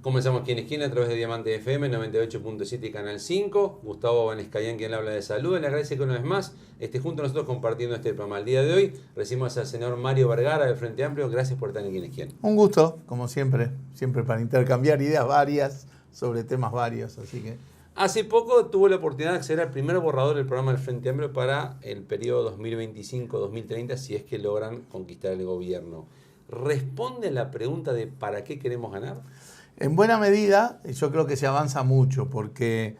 Comenzamos Quién es Quién a través de Diamante FM 98.7 y Canal 5. Gustavo Vanescayán, quien le habla de salud. Le agradece que una vez más esté junto a nosotros compartiendo este programa. El día de hoy recibimos al senador Mario Vergara del Frente Amplio. Gracias por estar en Quién es Quién. Un gusto, como siempre para intercambiar ideas varias sobre temas varios, así que... Hace poco tuvo la oportunidad de acceder al primer borrador del programa del Frente Amplio para el periodo 2025-2030, si es que logran conquistar el gobierno. ¿Responde la pregunta de ¿para qué queremos ganar? En buena medida, yo creo que se avanza mucho, porque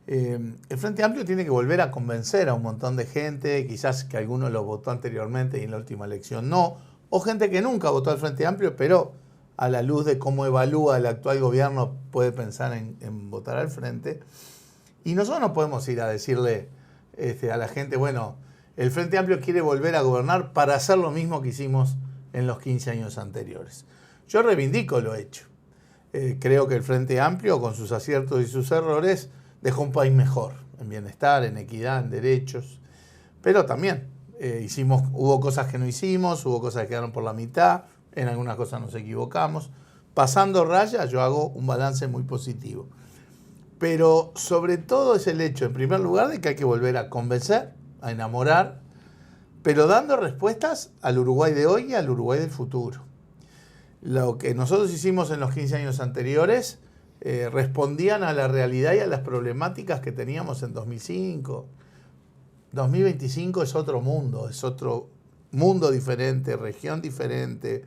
el Frente Amplio tiene que volver a convencer a un montón de gente, quizás que algunos lo votó anteriormente y en la última elección no, o gente que nunca votó al Frente Amplio, pero a la luz de cómo evalúa el actual gobierno puede pensar en votar al Frente. Y nosotros no podemos ir a decirle a la gente, bueno, el Frente Amplio quiere volver a gobernar para hacer lo mismo que hicimos en los 15 años anteriores. Yo reivindico lo hecho. Creo que el Frente Amplio, con sus aciertos y sus errores, dejó un país mejor, en bienestar, en equidad, en derechos. Pero también hubo cosas que no hicimos, hubo cosas que quedaron por la mitad, en algunas cosas nos equivocamos. Pasando raya, yo hago un balance muy positivo. Pero sobre todo es el hecho, en primer lugar, de que hay que volver a convencer, a enamorar, pero dando respuestas al Uruguay de hoy y al Uruguay del futuro. Lo que nosotros hicimos en los 15 años anteriores respondían a la realidad y a las problemáticas que teníamos en 2005. 2025 es otro mundo diferente, región diferente,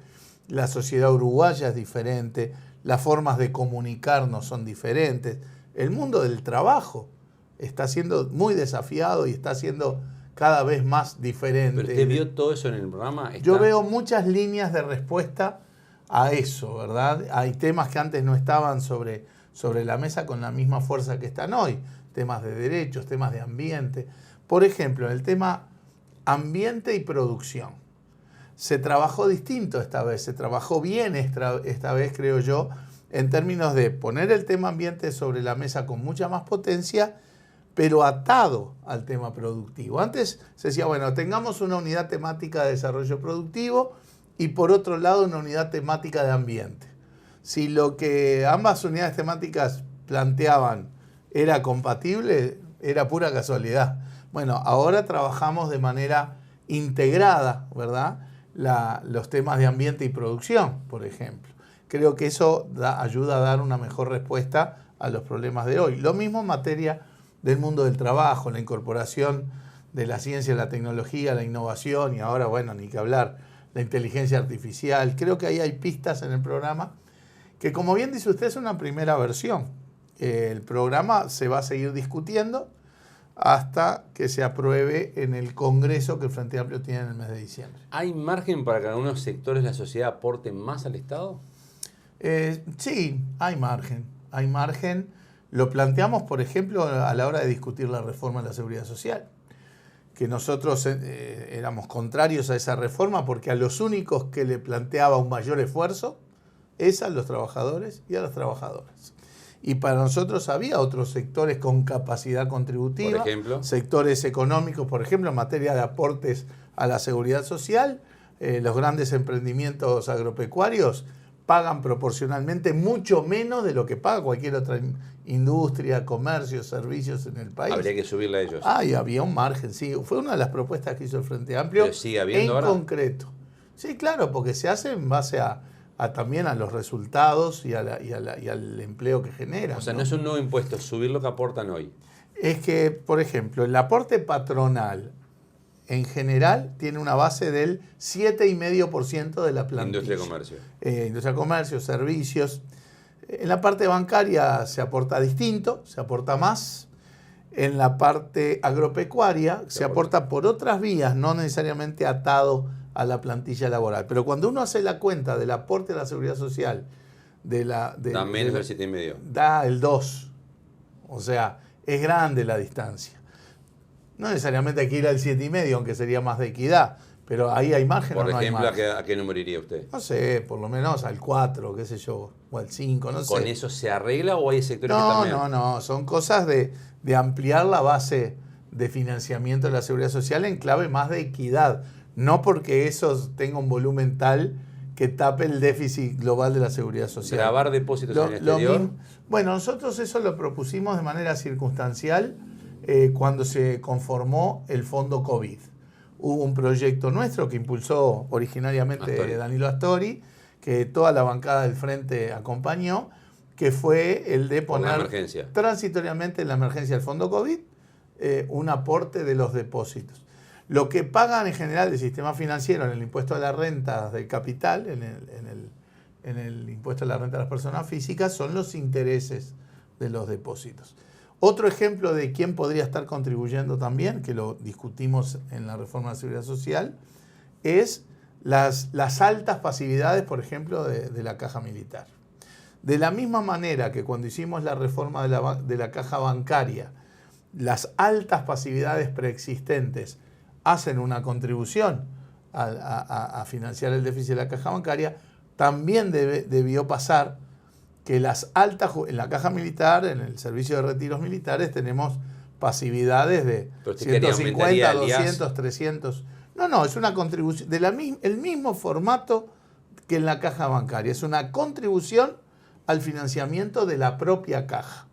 la sociedad uruguaya es diferente, las formas de comunicarnos son diferentes. El mundo del trabajo está siendo muy desafiado y está siendo cada vez más diferente. ¿Pero usted vio todo eso en el programa? Yo veo muchas líneas de respuesta a eso, ¿verdad? Hay temas que antes no estaban sobre la mesa con la misma fuerza que están hoy. Temas de derechos, temas de ambiente. Por ejemplo, en el tema ambiente y producción. Se trabajó distinto esta vez, se trabajó bien esta vez, creo yo, en términos de poner el tema ambiente sobre la mesa con mucha más potencia, pero atado al tema productivo. Antes se decía, bueno, tengamos una unidad temática de desarrollo productivo y por otro lado una unidad temática de ambiente. Si lo que ambas unidades temáticas planteaban era compatible, era pura casualidad. Bueno, ahora trabajamos de manera integrada, ¿verdad? Los temas de ambiente y producción, por ejemplo. Creo que eso ayuda a dar una mejor respuesta a los problemas de hoy. Lo mismo en materia del mundo del trabajo, la incorporación de la ciencia, la tecnología, la innovación y ahora, bueno, ni que hablar, la inteligencia artificial. Creo que ahí hay pistas en el programa que, como bien dice usted, es una primera versión. El programa se va a seguir discutiendo hasta que se apruebe en el Congreso que el Frente Amplio tiene en el mes de diciembre. ¿Hay margen para que algunos sectores de la sociedad aporten más al Estado? Sí, hay margen. Lo planteamos, por ejemplo, a la hora de discutir la reforma de la seguridad social, que nosotros éramos contrarios a esa reforma porque a los únicos que le planteaba un mayor esfuerzo es a los trabajadores y a las trabajadoras. Y para nosotros había otros sectores con capacidad contributiva, por ejemplo, sectores económicos, por ejemplo, en materia de aportes a la seguridad social, los grandes emprendimientos agropecuarios pagan proporcionalmente mucho menos de lo que paga cualquier otra industria, comercio, servicios en el país. Habría que subirle a ellos. Y había un margen, sí. Fue una de las propuestas que hizo el Frente Amplio. Pero sigue habiendo en ahora. Concreto. Sí, claro, porque se hace en base también a los resultados y al empleo que genera. O sea, no es un nuevo impuesto, subir lo que aportan hoy. Es que, por ejemplo, el aporte patronal en general tiene una base del 7,5% de la plantilla. Industria y comercio. Industria, comercio, servicios. En la parte bancaria se aporta distinto, se aporta más. En la parte agropecuaria se aporta por otras vías, no necesariamente atado a la plantilla laboral. Pero cuando uno hace la cuenta del aporte a la seguridad social, da menos del 7,5. Da el 2. O sea, es grande la distancia. No necesariamente hay que ir al 7,5, aunque sería más de equidad, pero ahí hay margen. Por o no ejemplo, hay margen. ¿a qué número iría usted? No sé, por lo menos al 4, qué sé yo, o al 5, no sé. ¿Con eso se arregla o hay sectores que también? No, son cosas de ampliar la base de financiamiento de la seguridad social en clave más de equidad. No porque eso tenga un volumen tal que tape el déficit global de la seguridad social. Grabar depósitos en el exterior. Bueno, nosotros eso lo propusimos de manera circunstancial cuando se conformó el fondo COVID. Hubo un proyecto nuestro que impulsó originariamente Danilo Astori, que toda la bancada del Frente acompañó, que fue el de poner transitoriamente en la emergencia del fondo COVID un aporte de los depósitos. Lo que pagan en general el sistema financiero en el impuesto a la renta del capital, en el impuesto a la renta de las personas físicas, son los intereses de los depósitos. Otro ejemplo de quién podría estar contribuyendo también, que lo discutimos en la reforma de la Seguridad Social, es las altas pasividades, por ejemplo, de la caja militar. De la misma manera que cuando hicimos la reforma de la caja bancaria, las altas pasividades preexistentes hacen una contribución a financiar el déficit de la caja bancaria, también debió pasar que las altas, en la caja militar, en el servicio de retiros militares, tenemos pasividades de 150, 200, 300. No, es una contribución el mismo formato que en la caja bancaria. Es una contribución al financiamiento de la propia caja.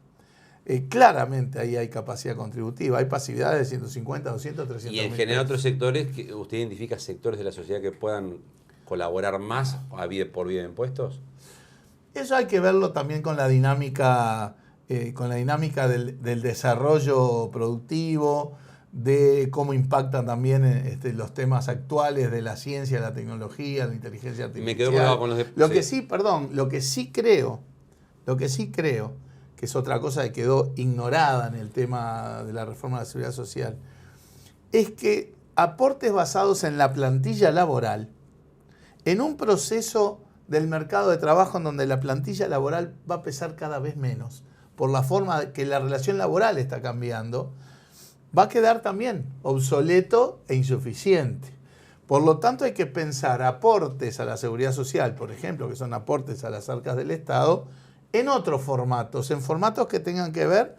Claramente ahí hay capacidad contributiva, hay pasividades de 150, 200, 300. Y en general otros sectores, que ¿usted identifica sectores de la sociedad que puedan colaborar más por vía de impuestos? Eso hay que verlo también con la dinámica, del desarrollo productivo, de cómo impactan también los temas actuales de la ciencia, la tecnología, la inteligencia artificial. Me quedo colgado con los lo que sí creo, que es otra cosa que quedó ignorada en el tema de la reforma de la Seguridad Social, es que aportes basados en la plantilla laboral, en un proceso del mercado de trabajo en donde la plantilla laboral va a pesar cada vez menos, por la forma que la relación laboral está cambiando, va a quedar también obsoleto e insuficiente. Por lo tanto, hay que pensar aportes a la seguridad social, por ejemplo, que son aportes a las arcas del Estado, en otros formatos, en formatos que tengan que ver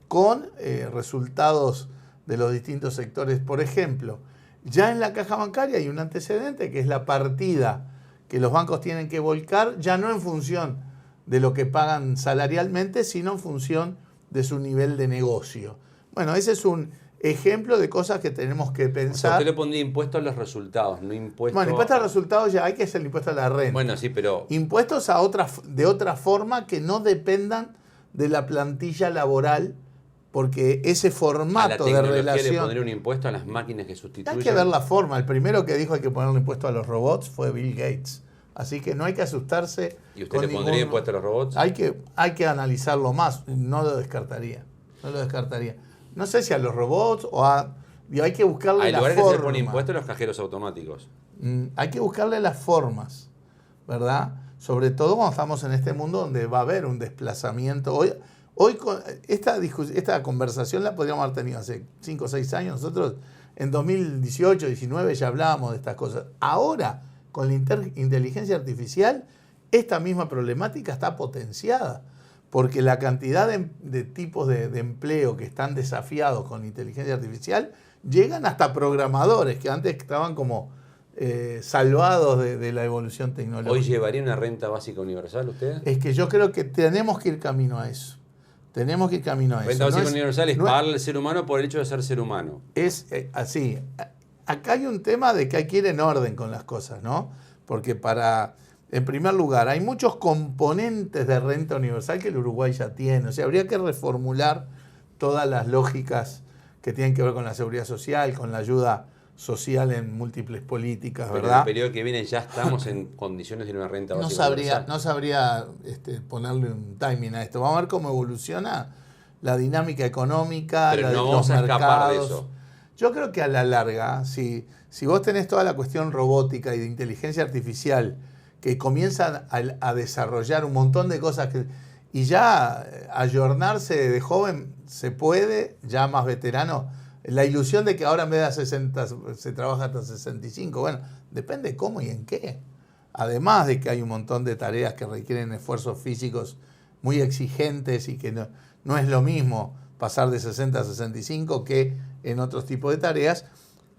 con resultados de los distintos sectores. Por ejemplo, ya en la caja bancaria hay un antecedente que es la partida que los bancos tienen que volcar, ya no en función de lo que pagan salarialmente, sino en función de su nivel de negocio. Bueno, ese es un ejemplo de cosas que tenemos que pensar. O sea, usted le pondría impuesto a los resultados, no impuesto... Bueno, impuesto a los resultados ya hay que hacer el impuesto a la renta. Bueno, sí, pero... Impuestos de otra forma que no dependan de la plantilla laboral, porque ese formato de relación... ¿Le pondría un impuesto a las máquinas que sustituyen? Hay que ver la forma. El primero que dijo hay que ponerle impuesto a los robots fue Bill Gates. Así que no hay que asustarse. ¿Y usted le pondría impuesto a los robots? Hay que analizarlo más. No lo descartaría. No sé si a los robots o hay que buscarle la forma. Hay lugares que se pone impuesto a los cajeros automáticos. Hay que buscarle las formas, ¿verdad? Sobre todo cuando estamos en este mundo donde va a haber un desplazamiento. Hoy esta conversación la podríamos haber tenido hace 5 o 6 años. Nosotros en 2018, 2019 ya hablábamos de estas cosas. Ahora, con la inteligencia artificial, esta misma problemática está potenciada. Porque la cantidad de tipos de empleo que están desafiados con inteligencia artificial llegan hasta programadores que antes estaban como salvados de la evolución tecnológica. ¿Hoy llevaría una renta básica universal usted? Es que yo creo que tenemos que ir camino a eso. Renta básica universal es pagarle al ser humano por el hecho de ser ser humano. Es así. Acá hay un tema de que hay que ir en orden con las cosas, ¿no? Porque en primer lugar, hay muchos componentes de renta universal que el Uruguay ya tiene. O sea, habría que reformular todas las lógicas que tienen que ver con la seguridad social, con la ayuda social en múltiples políticas, ¿verdad? Pero en el periodo que viene ya estamos en condiciones de una renta básica universal. No sabría ponerle un timing a esto. Vamos a ver cómo evoluciona la dinámica económica, pero la de no los vamos a mercados. escapar de eso. Yo creo que a la larga, si vos tenés toda la cuestión robótica y de inteligencia artificial que comienzan a desarrollar un montón de cosas y ya ayornarse de joven se puede, ya más veterano, la ilusión de que ahora en vez de 60 se trabaja hasta 65, bueno, depende cómo y en qué. Además de que hay un montón de tareas que requieren esfuerzos físicos muy exigentes y que no es lo mismo pasar de 60 a 65 que en otros tipos de tareas,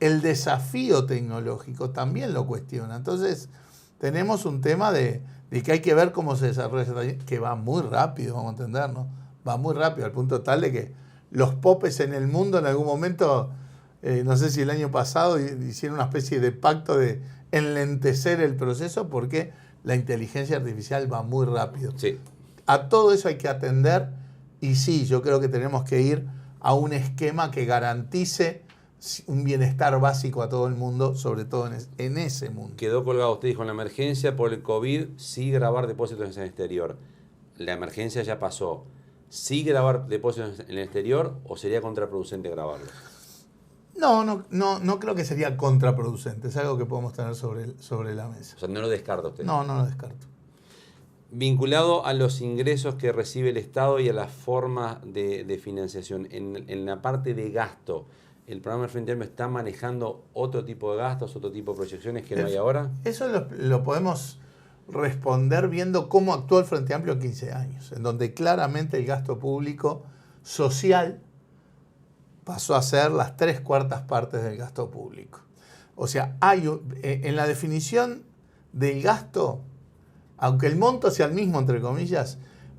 el desafío tecnológico también lo cuestiona. Entonces, tenemos un tema de que hay que ver cómo se desarrolla esa transición, que va muy rápido, vamos a entender, ¿no? Va muy rápido, al punto tal de que los popes en el mundo en algún momento, no sé si el año pasado, hicieron una especie de pacto de enlentecer el proceso porque la inteligencia artificial va muy rápido. Sí. A todo eso hay que atender y sí, yo creo que tenemos que ir a un esquema que garantice un bienestar básico a todo el mundo, sobre todo en ese mundo. Quedó colgado, usted dijo, en la emergencia por el COVID, sí grabar depósitos en el exterior. La emergencia ya pasó. ¿Sí grabar depósitos en el exterior o sería contraproducente grabarlos? No creo que sería contraproducente. Es algo que podemos tener sobre la mesa. O sea, no lo descarta usted. No lo descarto. Vinculado a los ingresos que recibe el Estado y a las formas de financiación, en la parte de gasto, ¿el programa del Frente Amplio está manejando otro tipo de gastos, otro tipo de proyecciones que no hay ahora? Eso lo podemos responder viendo cómo actuó el Frente Amplio en 15 años, en donde claramente el gasto público social pasó a ser las 3/4 partes del gasto público. O sea, en la definición del gasto, aunque el monto sea el mismo, entre comillas,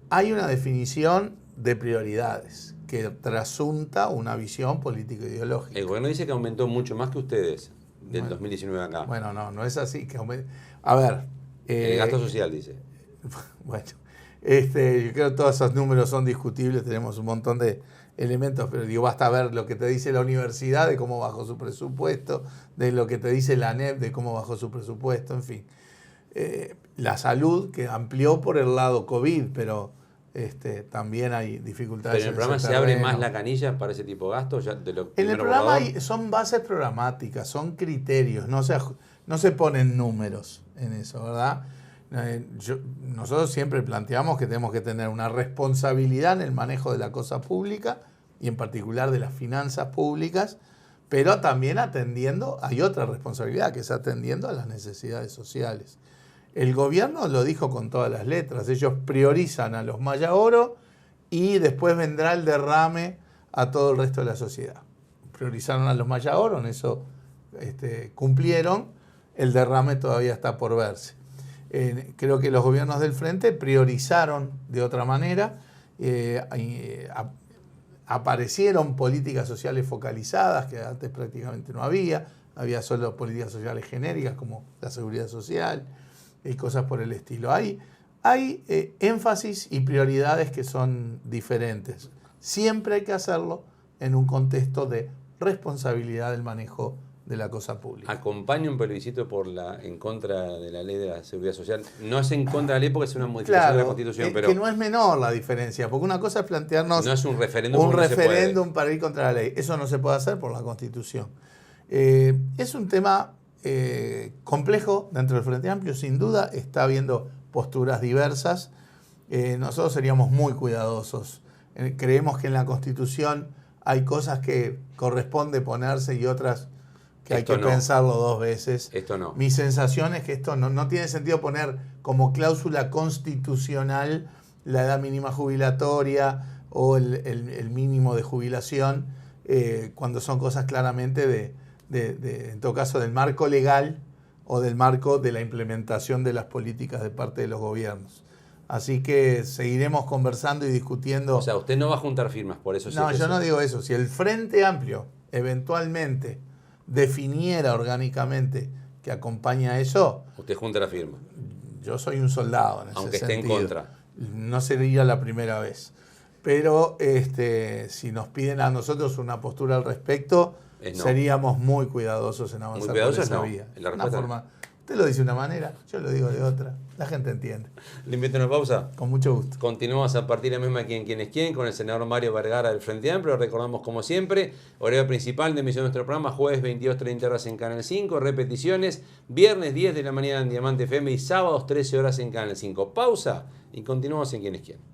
hay una definición de prioridades que trasunta una visión político-ideológica. El gobierno dice que aumentó mucho más que ustedes del 2019 acá. Bueno, no es así. A ver. El gasto social, dice. Bueno, yo creo que todos esos números son discutibles, tenemos un montón de elementos, pero digo, basta ver lo que te dice la universidad de cómo bajó su presupuesto, de lo que te dice la ANEP de cómo bajó su presupuesto, en fin. La salud, que amplió por el lado COVID, pero también hay dificultades. Pero en el programa se abre más la canilla para ese tipo de gastos. En el programa son bases programáticas, son criterios, no se ponen números en eso, ¿verdad? Nosotros siempre planteamos que tenemos que tener una responsabilidad en el manejo de la cosa pública y en particular de las finanzas públicas, pero también hay otra responsabilidad que es atendiendo a las necesidades sociales. El gobierno lo dijo con todas las letras, ellos priorizan a los Maya Oro y después vendrá el derrame a todo el resto de la sociedad. Priorizaron a los Maya Oro, en eso cumplieron, el derrame todavía está por verse. Creo que los gobiernos del Frente priorizaron de otra manera, aparecieron políticas sociales focalizadas que antes prácticamente no había solo políticas sociales genéricas como la seguridad social y cosas por el estilo. Hay énfasis y prioridades que son diferentes. Siempre hay que hacerlo en un contexto de responsabilidad del manejo de la cosa pública. ¿Acompaña un plebiscito en contra de la ley de la seguridad social? No es en contra de la ley porque es una modificación de la Constitución, pero... que no es menor la diferencia, porque una cosa es plantearnos... No es un referéndum para ir contra la ley. Eso no se puede hacer por la Constitución. Es un tema complejo dentro del Frente Amplio, sin duda. Está habiendo posturas diversas. Nosotros seríamos muy cuidadosos. Creemos que en la Constitución hay cosas que corresponde ponerse y otras que hay que pensarlo 2 veces. Esto no. Mi sensación es que esto no tiene sentido poner como cláusula constitucional la edad mínima jubilatoria o el mínimo de jubilación, cuando son cosas claramente en todo caso, del marco legal o del marco de la implementación de las políticas de parte de los gobiernos. Así que seguiremos conversando y discutiendo. O sea, usted no va a juntar firmas, por eso... No, yo no digo eso. Si el Frente Amplio eventualmente definiera orgánicamente que acompaña eso... Usted junta la firma. Yo soy un soldado en ese Aunque sentido. esté en contra. No sería la primera vez. Pero si nos piden a nosotros una postura al respecto, seríamos muy cuidadosos en avanzar por esa vía. Usted lo dice de una manera, yo lo digo de otra. La gente entiende. ¿Le invito a una pausa? Con mucho gusto. Continuamos a partir de la misma ¿Quién es quién? Con el senador Mario Vergara del Frente Amplio. Recordamos como siempre, horario principal de emisión de nuestro programa, jueves 22:30 horas en Canal 5, repeticiones, viernes 10 de la mañana en Diamante FM y sábados 13 horas en Canal 5. Pausa y continuamos en ¿Quién es quién?